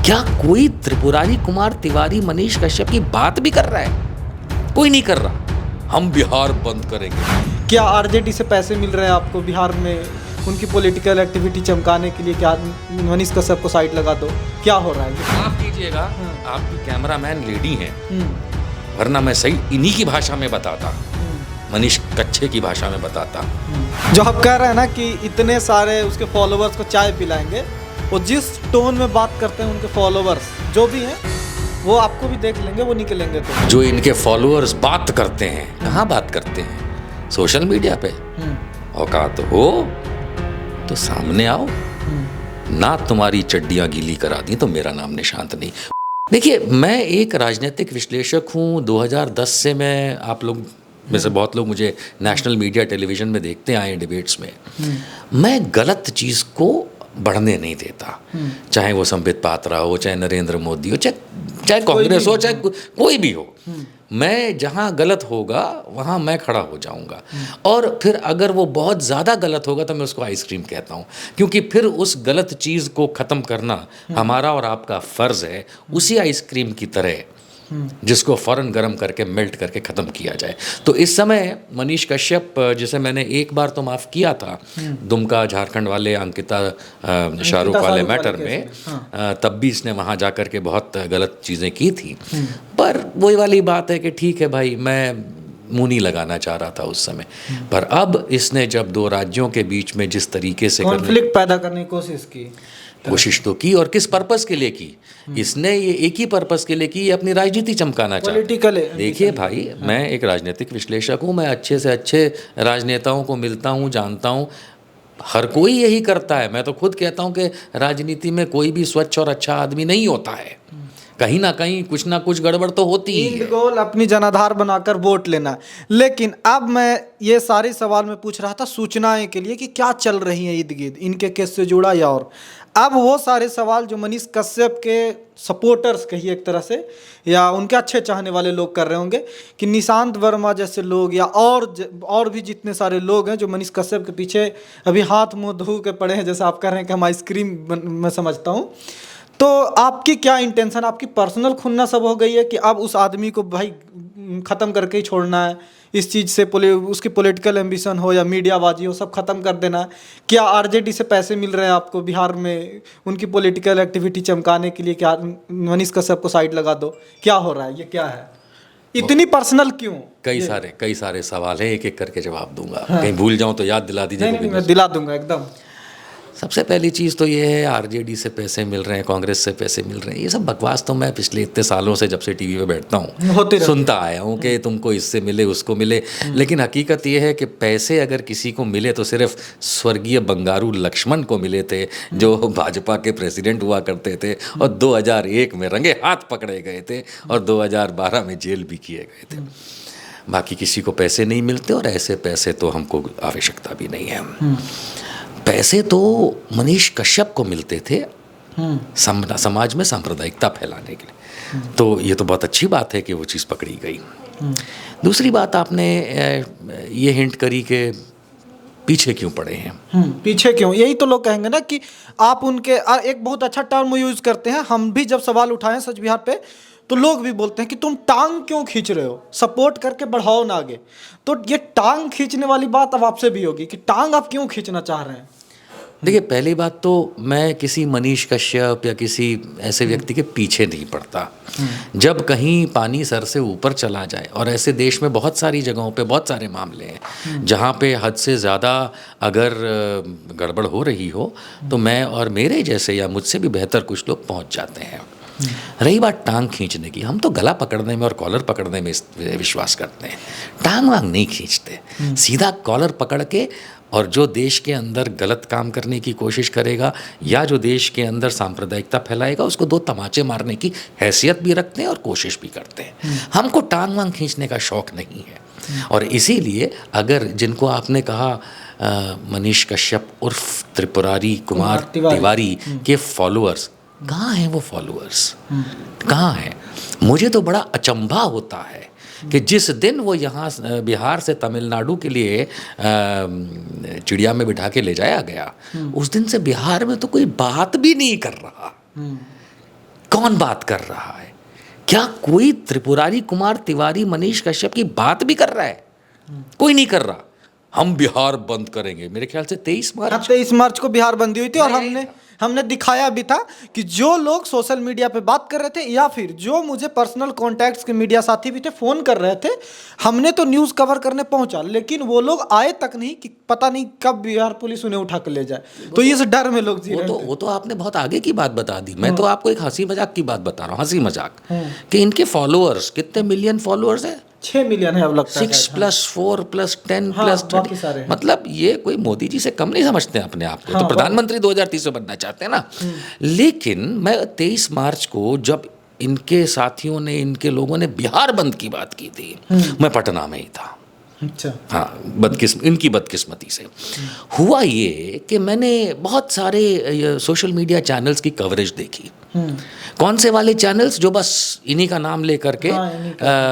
क्या कोई त्रिपुरारी कुमार तिवारी मनीष कश्यप की बात भी कर रहा है? कोई नहीं कर रहा। हम बिहार बंद करेंगे। क्या आरजेडी से पैसे मिल रहे हैं आपको बिहार में उनकी पॉलिटिकल एक्टिविटी चमकाने के लिए? क्या मनीष कश्यप को साइड लगा दो? क्या हो रहा है? माफ कीजिएगा, आपकी कैमरामैन लेडी हैं, वरना मैं सही इन्हीं की भाषा में बताता, मनीष कच्छे की भाषा में बताता। जो आप कह रहे हैं ना कि इतने सारे उसके फॉलोअर्स को चाय पिलाएंगे, वो जिस टोन में बात करते हैं उनके फॉलोअर्स जो भी हैं वो आपको भी देख लेंगे, वो निकलेंगे। तो जो इनके फॉलोअर्स बात करते हैं, कहाँ बात करते हैं? सोशल मीडिया पे। औकात हो तो सामने आओ, ना तुम्हारी चड्डियां गीली करा दी तो मेरा नाम निशांत नहीं। देखिए, मैं एक राजनीतिक विश्लेषक हूँ। 2010 से मैं, आप लोग में से बहुत लोग मुझे नेशनल मीडिया टेलीविज़न में देखते आए डिबेट्स में। मैं गलत चीज़ को बढ़ने नहीं देता, चाहे वो संबित पात्रा हो, चाहे नरेंद्र मोदी हो, चाहे कांग्रेस हो, चाहे कोई भी हो। मैं जहाँ गलत होगा वहाँ मैं खड़ा हो जाऊँगा, और फिर अगर वो बहुत ज़्यादा गलत होगा तो मैं उसको आइसक्रीम कहता हूँ, क्योंकि फिर उस गलत चीज़ को ख़त्म करना हमारा और आपका फ़र्ज़ है, उसी आइसक्रीम की तरह जिसको फ़ौरन गर्म करके मेल्ट करके ख़त्म किया जाए। तो इस समय मनीष कश्यप, जिसे मैंने एक बार तो माफ़ किया था दुमका झारखंड वाले अंकिता शाहरुख वाले मैटर में, तब भी इसने वहाँ जा कर के बहुत गलत चीज़ें की थी। पर वही वाली बात है कि ठीक है भाई, मैं मुँह नहीं लगाना चाह रहा था उस समय, पर अब इसने जब दो राज्यों के बीच में जिस तरीके से कॉन्फ्लिक्ट पैदा करने की कोशिश तो की, और किस पर्पस के लिए की? इसने ये एक ही पर्पस के लिए की, ये अपनी राजनीति चमकाना चाहता है। देखिए भाई, मैं एक राजनीतिक विश्लेषक हूँ, मैं अच्छे से अच्छे राजनेताओं को मिलता हूँ, जानता हूँ। हर कोई यही करता है। मैं तो खुद कहता हूँ कि राजनीति में कोई भी स्वच्छ और अच्छा आदमी नहीं होता है, कहीं ना कहीं कुछ ना कुछ गड़बड़ तो होती ही है। गोल अपनी जनाधार बनाकर वोट लेना। लेकिन अब मैं ये सारे सवाल में पूछ रहा था सूचनाएं के लिए कि क्या चल रही है इर्द गिर्द इनके केस से जुड़ा, या और अब वो सारे सवाल जो मनीष कश्यप के सपोर्टर्स कहिए एक तरह से, या उनके अच्छे चाहने वाले लोग कर रहे होंगे कि निशांत वर्मा जैसे लोग या और भी जितने सारे लोग हैं जो मनीष कश्यप के पीछे अभी हाथ मुंह धो के पड़े हैं, जैसे आप कह रहे हैं कि हम आइसक्रीम मैं समझता हूँ। तो आपकी क्या इंटेंशन, आपकी पर्सनल खुन्ना सब हो गई है कि अब उस आदमी को भाई ख़त्म करके ही छोड़ना है, इस चीज़ से उसकी पॉलिटिकल एम्बिशन हो या मीडियाबाजी हो सब ख़त्म कर देना है? क्या आरजेडी से पैसे मिल रहे हैं आपको बिहार में उनकी पॉलिटिकल एक्टिविटी चमकाने के लिए? क्या मनीष कश्यप को साइड लगा दो? क्या हो रहा है? ये क्या है? इतनी पर्सनल क्यों? कई सारे सवाल हैं, एक एक करके जवाब दूंगा। कहीं भूल जाऊं तो याद दिला दीजिए। नहीं, मैं दिला दूंगा एकदम। सबसे पहली चीज़ तो ये है, आरजेडी से पैसे मिल रहे हैं, कांग्रेस से पैसे मिल रहे हैं, ये सब बकवास तो मैं पिछले इतने सालों से जब से टीवी पे बैठता हूँ सुनता आया हूँ कि तुमको इससे मिले उसको मिले। लेकिन हकीकत ये है कि पैसे अगर किसी को मिले तो सिर्फ स्वर्गीय बंगारू लक्ष्मण को मिले थे, जो भाजपा के प्रेसिडेंट हुआ करते थे और 2001 में रंगे हाथ पकड़े गए थे और 2012 में जेल भी किए गए थे। बाकी किसी को पैसे नहीं मिलते, और ऐसे पैसे तो हमको आवश्यकता भी नहीं है। पैसे तो मनीष कश्यप को मिलते थे समाज में सांप्रदायिकता फैलाने के लिए, तो ये तो बहुत अच्छी बात है कि वो चीज़ पकड़ी गई। दूसरी बात, आपने ये हिंट करी कि पीछे क्यों पड़े हैं। पीछे क्यों? यही तो लोग कहेंगे ना कि आप उनके एक बहुत अच्छा टर्म यूज करते हैं। हम भी जब सवाल उठाएं सच बिहार पे तो लोग भी बोलते हैं कि तुम टांग क्यों खींच रहे हो, सपोर्ट करके बढ़ाओ ना आगे। तो ये टांग खींचने वाली बात अब आपसे भी होगी कि टांग आप क्यों खींचना चाह रहे हैं? देखिए, पहली बात तो मैं किसी मनीष कश्यप या किसी ऐसे व्यक्ति के पीछे नहीं पड़ता। जब कहीं पानी सर से ऊपर चला जाए, और ऐसे देश में बहुत सारी जगहों पे बहुत सारे मामले हैं जहाँ पे हद से ज़्यादा अगर गड़बड़ हो रही हो, तो मैं और मेरे जैसे या मुझसे भी बेहतर कुछ लोग पहुँच जाते हैं। रही बात टांग खींचने की, हम तो गला पकड़ने में और कॉलर पकड़ने में विश्वास करते हैं, टांग वांग नहीं खींचते। सीधा कॉलर पकड़ के, और जो देश के अंदर गलत काम करने की कोशिश करेगा या जो देश के अंदर सांप्रदायिकता फैलाएगा, उसको दो तमाचे मारने की हैसियत भी रखते हैं और कोशिश भी करते हैं। हमको टांग वांग खींचने का शौक़ नहीं है। और इसीलिए अगर जिनको आपने कहा मनीष कश्यप उर्फ त्रिपुरारी कुमार तिवारी के फॉलोअर्स, कहाँ हैं वो फॉलोअर्स? कहाँ हैं? मुझे तो बड़ा अचंभा होता है कि जिस दिन वो यहाँ बिहार से तमिलनाडु के लिए चिड़िया में बिठा के ले जाया गया, उस दिन से बिहार में तो कोई बात भी नहीं कर रहा। कौन बात कर रहा है? क्या कोई त्रिपुरारी कुमार तिवारी मनीष कश्यप की बात भी कर रहा है? कोई नहीं कर रहा। हम बिहार बंद करेंगे, मेरे ख्याल से 23 मार्च 23 मार्च को बिहार बंदी हुई थी, और हमने दिखाया भी था कि जो लोग सोशल मीडिया पे बात कर रहे थे या फिर जो मुझे पर्सनल कॉन्टैक्ट्स के मीडिया साथी भी थे, फोन कर रहे थे, हमने तो न्यूज़ कवर करने पहुंचा, लेकिन वो लोग आए तक नहीं कि पता नहीं कब बिहार पुलिस उन्हें उठा कर ले जाए। तो इस डर में लोग जी रहे थे। वो तो आपने बहुत आगे की बात बता दी। मैं तो आपको एक हंसी मजाक की बात बता रहा हूँ, हंसी मजाक, कि इनके फॉलोअर्स कितने मिलियन फॉलोअर्स हैं? 6 मिलियन है अब लगता है। 6 + 4 + 10 + 30, मतलब ये कोई मोदी जी से कम नहीं समझते अपने आप को। तो प्रधानमंत्री 2030 में बनना चाहते हैं ना। लेकिन मैं 23 मार्च को जब इनके साथियों ने, इनके लोगों ने बिहार बंद की बात की थी, मैं पटना में ही था। अच्छा। हाँ, इनकी बदकिस्मती से हुआ ये कि मैंने बहुत सारे सोशल मीडिया चैनल्स की कवरेज देखी। कौन से वाले चैनल्स? जो बस इन्हीं का नाम लेकर के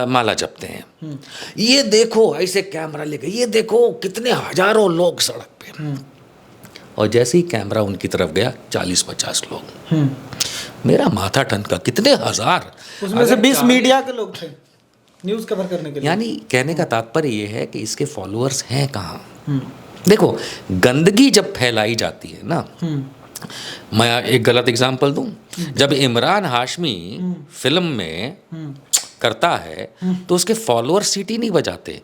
माला जपते हैं। ये देखो, ऐसे कैमरा लेके, ये देखो कितने हजारों लोग सड़क पे। और जैसे ही कैमरा उनकी तरफ गया, 40-50 लोग। मेरा माथा ठनका, कितने हजार? उसमें से 20 मीडिया के लोग थे न्यूज़ कवर करने के लिए। यानी कहने का तात्पर्य ये है कि इसके फॉलोअर्स हैं कहाँ? देखो, गंदगी जब फैलाई जाती है ना, मैं एक गलत एग्जांपल दूं, जब इमरान हाशमी फिल्म में करता है तो उसके फॉलोअर सीटी नहीं बजाते,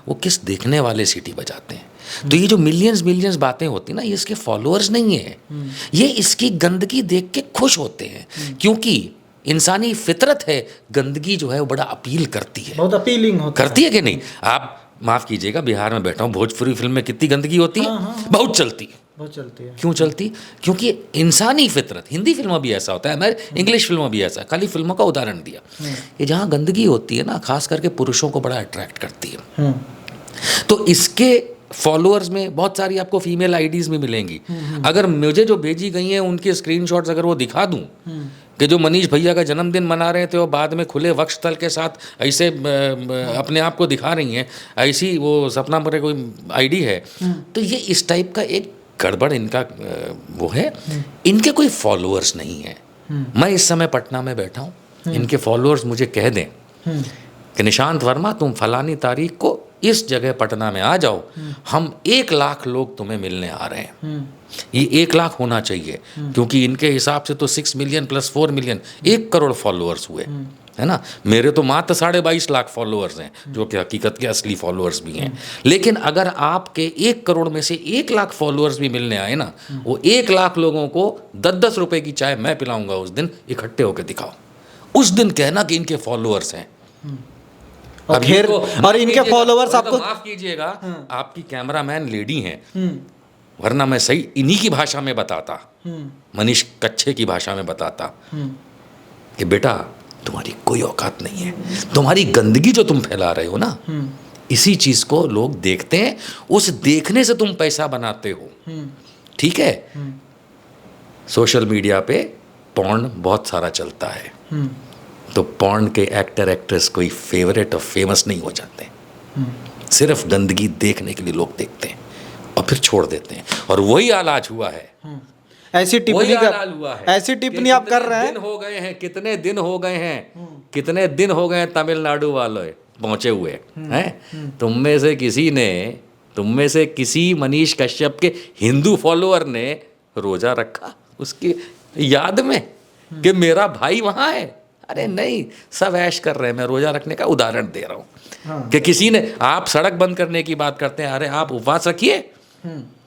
वो किस देखने वाले सीटी बजाते हैं। तो ये जो मिलियंस बातें होती ना, ये इसके फॉलोअर्स नहीं है, ये इसकी गंदगी देख के खुश होते हैं, क्योंकि इंसानी फितरत है, गंदगी जो है वो बड़ा अपील करती है, बहुत अपीलिंग होती करती है कि नहीं? आप माफ़ कीजिएगा, बिहार में बैठा हूँ, भोजपुरी फिल्म में कितनी गंदगी होती है। बहुत चलती है। बहुत चलती है। क्यों चलती? क्योंकि इंसानी फितरत। हिंदी फिल्मों भी ऐसा होता है, मैं इंग्लिश फिल्मों भी ऐसा, खाली फिल्मों का उदाहरण दिया। ये जहाँ गंदगी होती है ना, खास करके पुरुषों को बड़ा अट्रैक्ट करती है। तो इसके फॉलोअर्स में बहुत सारी आपको फीमेल आईडीज़ भी मिलेंगी। अगर मुझे जो भेजी गई हैं उनके स्क्रीनशॉट्स अगर वो दिखा दूं कि जो मनीष भैया का जन्मदिन मना रहे थे, वो बाद में खुले वक्षस्थल के साथ ऐसे अपने आप को दिखा रही हैं, ऐसी वो सपना मरे कोई आईडी है, तो ये इस टाइप का एक गड़बड़ इनका वो है। इनके कोई फॉलोअर्स नहीं है। मैं इस समय पटना में बैठा हूँ, इनके फॉलोअर्स मुझे कह दें कि निशांत वर्मा, तुम फलानी तारीख को इस जगह पटना में आ जाओ, हम 1 लाख लोग तुम्हें मिलने आ रहे हैं। ये 1 लाख होना चाहिए, क्योंकि इनके हिसाब से तो 6 मिलियन + 4 मिलियन 1 करोड़ फॉलोअर्स हुए, है ना। मेरे तो मात्र 22.5 लाख फॉलोअर्स हैं, जो कि हकीकत के असली फॉलोअर्स भी हैं। लेकिन अगर आपके 1 करोड़ में से 1 लाख फॉलोअर्स भी मिलने आए ना, वो 1 लाख लोगों को 10-10 रुपए की चाय मैं पिलाऊंगा उस दिन, इकट्ठे होकर दिखाओ। उस दिन कहना कि इनके फॉलोअर्स हैं। और खैर, और इनके फॉलोअर्स आपको माफ कीजिएगा, आपकी कैमरामैन लेडी हैं, वरना मैं सही इन्हीं की भाषा में बताता, मनीष कच्छे की भाषा में बताता कि बेटा तुम्हारी कोई औकात नहीं है, तुम्हारी गंदगी जो तुम फैला रहे हो ना, इसी चीज को लोग देखते हैं, उस देखने से तुम पैसा बनाते हो। ठीक है, सोशल मीडिया पे पॉर्न बहुत सारा चलता है, तो पॉर्न के एक्टर एक्ट्रेस कोई फेवरेट और फेमस नहीं हो जाते, सिर्फ गंदगी देखने के लिए लोग देखते हैं और फिर छोड़ देते हैं। और वही हाल आज हुआ है, ऐसी टिप्पणी आप कर रहे हैं। कितने दिन हो गए हैं तमिलनाडु वाले पहुंचे हुए हैं। तुम में से किसी मनीष कश्यप के हिंदू फॉलोअर ने रोजा रखा उसकी याद में कि मेरा भाई वहां है? अरे नहीं, सब ऐश कर रहे हैं। मैं रोजा रखने का उदाहरण दे रहा हूँ कि किसी ने, आप सड़क बंद करने की बात करते हैं, अरे आप उपवास रखिए,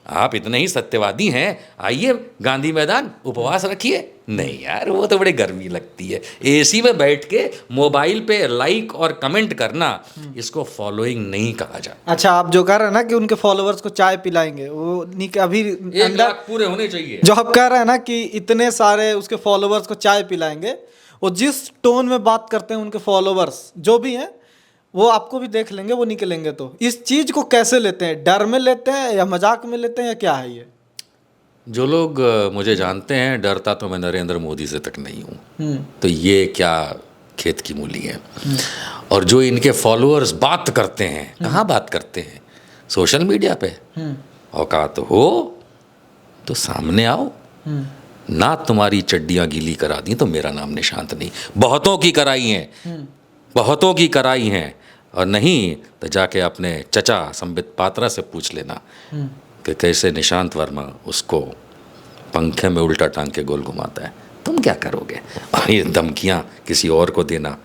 आप इतने ही सत्यवादी हैं, आइए गांधी मैदान उपवास रखिए। नहीं यार, वो तो बड़ी गर्मी लगती है। एसी में बैठ के मोबाइल पे लाइक और कमेंट करना, इसको फॉलोइंग नहीं कहा जाता। अच्छा, आप जो कह रहे हैं ना कि उनके फॉलोअर्स को चाय पिलाएंगे, वो नहीं, अभी 1 लाख पूरे होने चाहिए। जो आप कह रहे हैं ना कि इतने सारे उसके फॉलोअर्स को चाय पिलाएंगे, वो जिस टोन में बात करते हैं उनके फॉलोअर्स जो भी हैं, वो आपको भी देख लेंगे, वो निकलेंगे। तो इस चीज़ को कैसे लेते हैं? डर में लेते हैं या मजाक में लेते हैं या क्या है ये? जो लोग मुझे जानते हैं, डरता तो मैं नरेंद्र मोदी से तक नहीं हूँ, तो ये क्या खेत की मूली है। और जो इनके फॉलोअर्स बात करते हैं, कहाँ बात करते हैं? सोशल मीडिया पे। औकात हो तो सामने आओ, ना तुम्हारी चड्डियाँ गीली करा दी तो मेरा नाम निशांत नहीं। बहुतों की कराई हैं, बहुतों की कराई हैं, और नहीं तो जाके अपने चचा संबित पात्रा से पूछ लेना कि कैसे निशांत वर्मा उसको पंखे में उल्टा टांग के गोल घुमाता है। तुम क्या करोगे? और ये धमकियाँ किसी और को देना,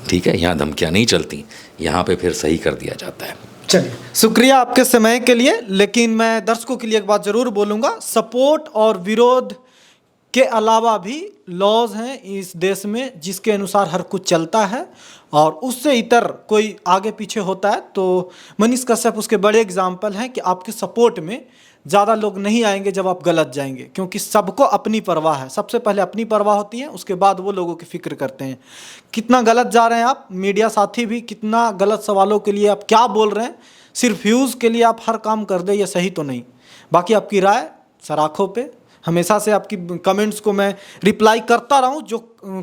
ठीक है, यहाँ धमकियाँ नहीं चलती, यहाँ पे फिर सही कर दिया जाता है। चलिए, शुक्रिया आपके समय के लिए। लेकिन मैं दर्शकों के लिए एक बात ज़रूर बोलूँगा, सपोर्ट और विरोध के अलावा भी लॉज हैं इस देश में जिसके अनुसार हर कुछ चलता है, और उससे इतर कोई आगे पीछे होता है तो मनीष कश्यप उसके बड़े एग्जाम्पल हैं कि आपके सपोर्ट में ज़्यादा लोग नहीं आएंगे जब आप गलत जाएंगे, क्योंकि सबको अपनी परवाह है। सबसे पहले अपनी परवाह होती है, उसके बाद वो लोगों की फिक्र करते हैं। कितना गलत जा रहे हैं आप, मीडिया साथी भी कितना गलत सवालों के लिए आप क्या बोल रहे हैं, सिर्फ व्यूज़ के लिए आप हर काम कर दें, ये सही तो नहीं। बाकी आपकी राय सराखों पे, हमेशा से आपकी कमेंट्स को मैं रिप्लाई करता रहा हूँ, जो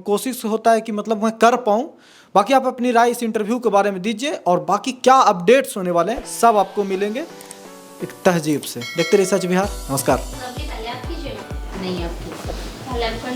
कोशिश होता है कि मतलब मैं कर पाऊँ। बाकी आप अपनी राय इस इंटरव्यू के बारे में दीजिए, और बाकी क्या अपडेट्स होने वाले हैं सब आपको मिलेंगे एक तहजीब से। देखते रहिए सच बिहार। नमस्कार। पहले आप कीजिए, नहीं आपकी पहले आप कर